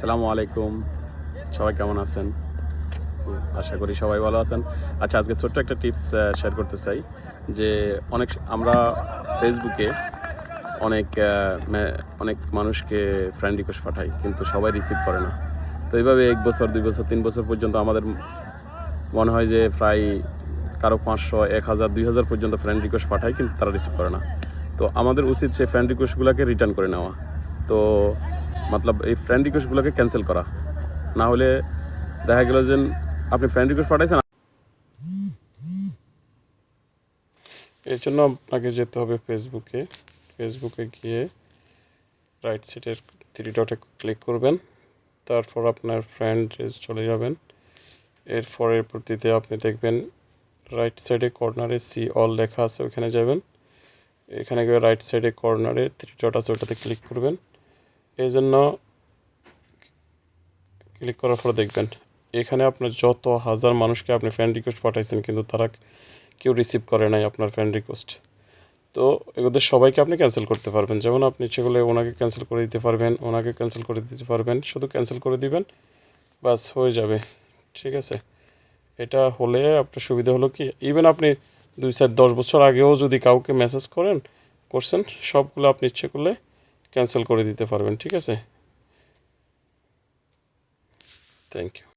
আসসালামু আলাইকুম। সবাই কেমন আছেন? আশা করি সবাই ভালো আছেন। আচ্ছা, আজকে ছোট্ট একটা টিপস শেয়ার করতে চাই যে আমরা ফেসবুকে অনেক অনেক মানুষকে ফ্রেন্ড রিকোয়েস্ট পাঠাই, কিন্তু সবাই রিসিভ করে না। তো এইভাবে ১ বছর, ২ বছর, ৩ বছর পর্যন্ত আমাদের মনে হয় যে প্রায় কারো ৫০০, ১,০০০, ২,০০০ পর্যন্ত ফ্রেন্ড রিকোয়েস্ট পাঠাই, কিন্তু তারা রিসিভ করে না। তো আমাদের উচিত সেই ফ্রেন্ড রিকোয়েস্টগুলোকে রিটার্ন করে নেওয়া। তো মতলব এই ফ্রেন্ড রিকোয়েস্টগুলোকে ক্যানসেল করা। না হলে দেখা গেল যে আপনি ফ্রেন্ড রিকোয়েস্ট পাঠাইছেন, এর জন্য আপনাকে যেতে হবে ফেসবুকে গিয়ে রাইট সাইডের 3 ডটে ক্লিক করবেন। তারপর আপনার ফ্রেন্ডে চলে যাবেন। এরপরের পরবর্তীতে আপনি দেখবেন রাইট সাইডে কর্নারে সি অল লেখা আছে, ওখানে যাবেন। এখানে গিয়ে রাইট সাইডে কর্নারে 3 ডট আছে, ওটাতে ক্লিক করবেন। এই জন্য ক্লিক করার পর দেখবেন এখানে আপনার যত হাজার মানুষকে আপনি ফ্রেন্ড রিকোয়েস্ট পাঠাইছেন, কিন্তু তারা কেউ রিসিভ করে নাই আপনার ফ্রেন্ড রিকোয়েস্ট। তো এগুলোদের সবাইকে আপনি ক্যান্সেল করতে পারবেন। যেমন আপনি ইচ্ছে করলে ওনাকে ক্যান্সেল করে দিতে পারবেন, ওনাকে ক্যান্সেল করে দিতে পারবেন, শুধু ক্যান্সেল করে দিবেন, বাস হয়ে যাবে। ঠিক আছে, এটা হলে আপনার সুবিধা হলো কি, ইভেন আপনি 2, 4, 10 বছর আগেও যদি কাউকে মেসেজ করছেন, সবগুলো আপনি ইচ্ছে করলে ক্যান্সেল করে দিতে পারবেন। ঠিক আছে, থ্যাংক ইউ।